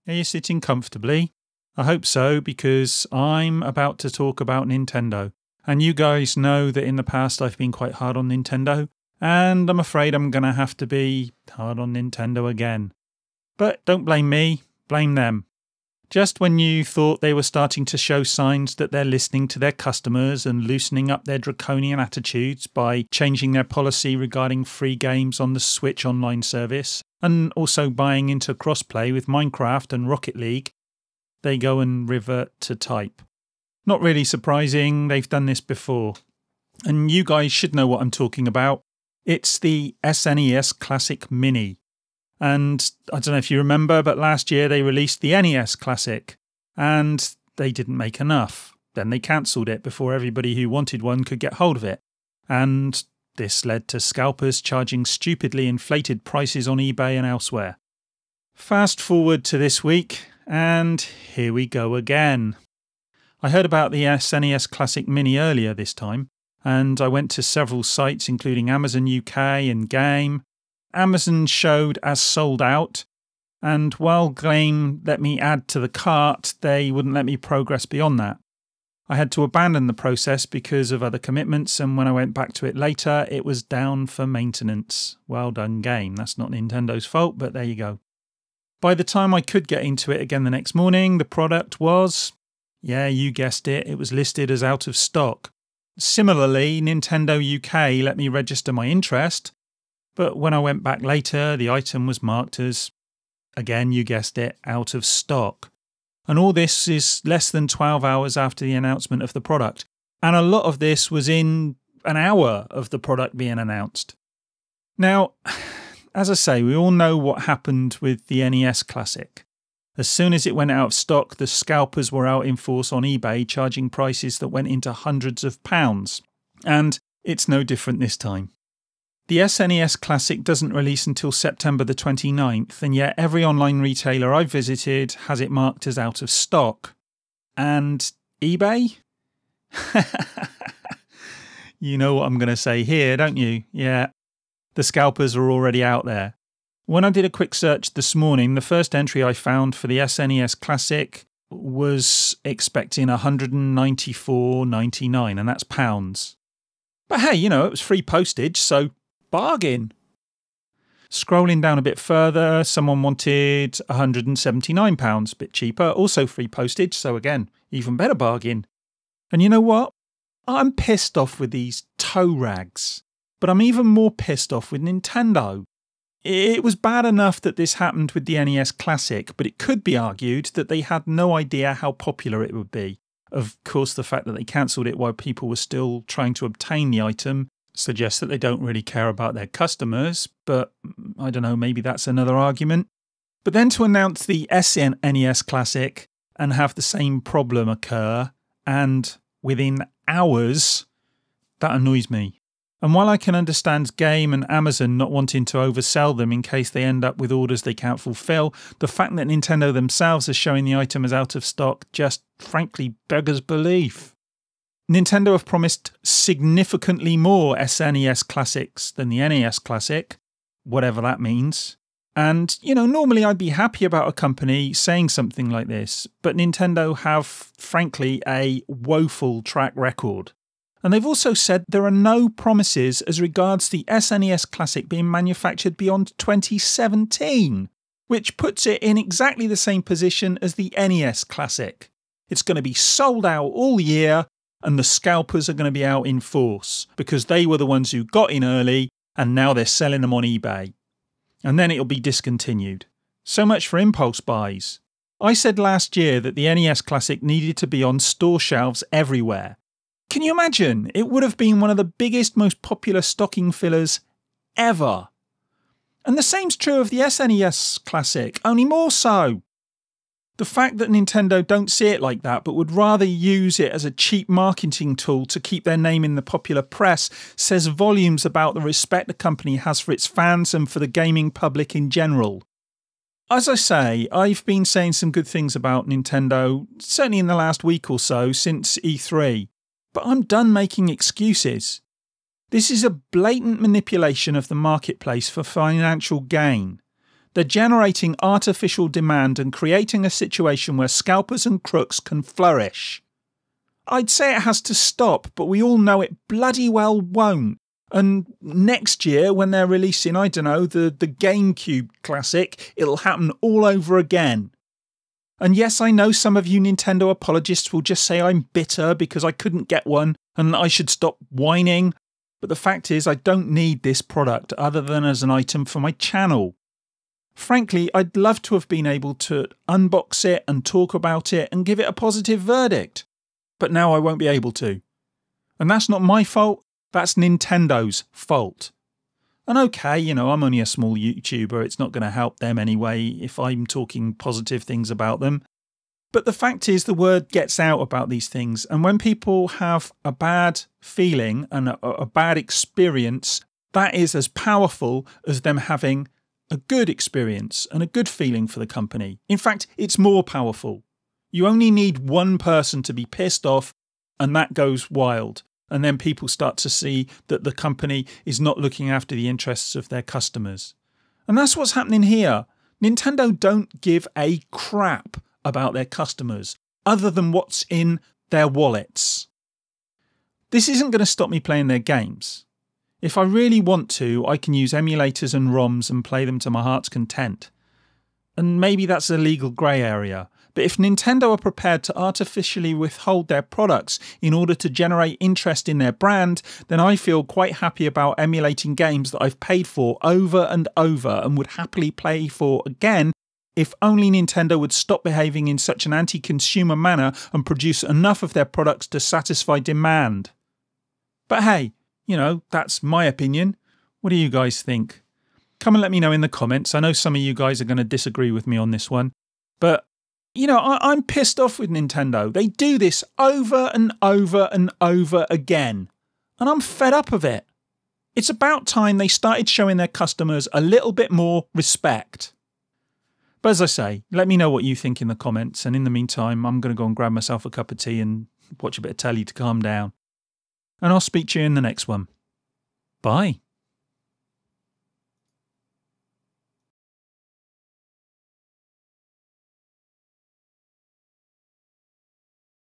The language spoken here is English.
Are you sitting comfortably? I hope so, because I'm about to talk about Nintendo. And you guys know that in the past I've been quite hard on Nintendo, and I'm afraid I'm going to have to be hard on Nintendo again. But don't blame me, blame them. Just when you thought they were starting to show signs that they're listening to their customers and loosening up their draconian attitudes by changing their policy regarding free games on the Switch online service, and also buying into crossplay with Minecraft and Rocket League, they go and revert to type. Not really surprising, they've done this before. And you guys should know what I'm talking about. It's the SNES Classic Mini. And I don't know if you remember, but last year they released the NES Classic. And they didn't make enough. Then they cancelled it before everybody who wanted one could get hold of it. And this led to scalpers charging stupidly inflated prices on eBay and elsewhere. Fast forward to this week, and here we go again. I heard about the SNES Classic Mini earlier this time, and I went to several sites including Amazon UK and Game. Amazon showed as sold out, and while Game let me add to the cart, they wouldn't let me progress beyond that. I had to abandon the process because of other commitments, and when I went back to it later, it was down for maintenance. Well done, Game. That's not Nintendo's fault, but there you go. By the time I could get into it again the next morning, the product was, yeah, you guessed it, it was listed as out of stock. Similarly, Nintendo UK let me register my interest, but when I went back later, the item was marked as, again, you guessed it, out of stock. And all this is less than 12 hours after the announcement of the product. And a lot of this was in an hour of the product being announced. Now, as I say, we all know what happened with the NES Classic. As soon as it went out of stock, the scalpers were out in force on eBay, charging prices that went into hundreds of pounds. And it's no different this time. The SNES Classic doesn't release until September the 29th, and yet every online retailer I've visited has it marked as out of stock. And eBay? You know what I'm going to say here, don't you? Yeah, the scalpers are already out there. When I did a quick search this morning, the first entry I found for the SNES Classic was expecting $194.99, and that's pounds. But hey, you know, it was free postage, so bargain. Scrolling down a bit further, someone wanted £179, a bit cheaper, also free postage, so again, even better bargain. And you know what? I'm pissed off with these toe rags, but I'm even more pissed off with Nintendo. It was bad enough that this happened with the NES Classic, but it could be argued that they had no idea how popular it would be. Of course, the fact that they cancelled it while people were still trying to obtain the item suggests that they don't really care about their customers, but I don't know, maybe that's another argument. But then to announce the SNES Classic and have the same problem occur, and within hours, that annoys me. And while I can understand Game and Amazon not wanting to oversell them in case they end up with orders they can't fulfill, the fact that Nintendo themselves are showing the item as out of stock just frankly beggars belief. Nintendo have promised significantly more SNES Classics than the NES Classic, whatever that means. And, you know, normally I'd be happy about a company saying something like this, but Nintendo have, frankly, a woeful track record. And they've also said there are no promises as regards the SNES Classic being manufactured beyond 2017, which puts it in exactly the same position as the NES Classic. It's going to be sold out all year, and the scalpers are going to be out in force because they were the ones who got in early and now they're selling them on eBay. And then it'll be discontinued. So much for impulse buys. I said last year that the NES Classic needed to be on store shelves everywhere. Can you imagine? It would have been one of the biggest, most popular stocking fillers ever. And the same's true of the SNES Classic, only more so. The fact that Nintendo don't see it like that, but would rather use it as a cheap marketing tool to keep their name in the popular press, says volumes about the respect the company has for its fans and for the gaming public in general. As I say, I've been saying some good things about Nintendo, certainly in the last week or so, since E3. But I'm done making excuses. This is a blatant manipulation of the marketplace for financial gain. They're generating artificial demand and creating a situation where scalpers and crooks can flourish. I'd say it has to stop, but we all know it bloody well won't. And next year, when they're releasing, I don't know, the GameCube Classic, it'll happen all over again. And yes, I know some of you Nintendo apologists will just say I'm bitter because I couldn't get one and I should stop whining. But the fact is, I don't need this product other than as an item for my channel. Frankly, I'd love to have been able to unbox it and talk about it and give it a positive verdict. But now I won't be able to. And that's not my fault, that's Nintendo's fault. And okay, I'm only a small YouTuber, it's not going to help them anyway if I'm talking positive things about them. But the fact is, the word gets out about these things, and when people have a bad feeling and a bad experience, that is as powerful as them having a good experience and a good feeling for the company. In fact, it's more powerful. You only need one person to be pissed off and that goes wild. And then people start to see that the company is not looking after the interests of their customers. And that's what's happening here. Nintendo don't give a crap about their customers other than what's in their wallets. This isn't going to stop me playing their games. If I really want to, I can use emulators and ROMs and play them to my heart's content. And maybe that's a legal grey area. But if Nintendo are prepared to artificially withhold their products in order to generate interest in their brand, then I feel quite happy about emulating games that I've paid for over and over and would happily play for again if only Nintendo would stop behaving in such an anti-consumer manner and produce enough of their products to satisfy demand. But hey, that's my opinion. What do you guys think? Come and let me know in the comments. I know some of you guys are going to disagree with me on this one, but I'm pissed off with Nintendo. They do this over and over and over again, and I'm fed up of it. It's about time they started showing their customers a little bit more respect. But as I say, let me know what you think in the comments, and in the meantime, I'm going to go and grab myself a cup of tea and watch a bit of telly to calm down. And I'll speak to you in the next one. Bye.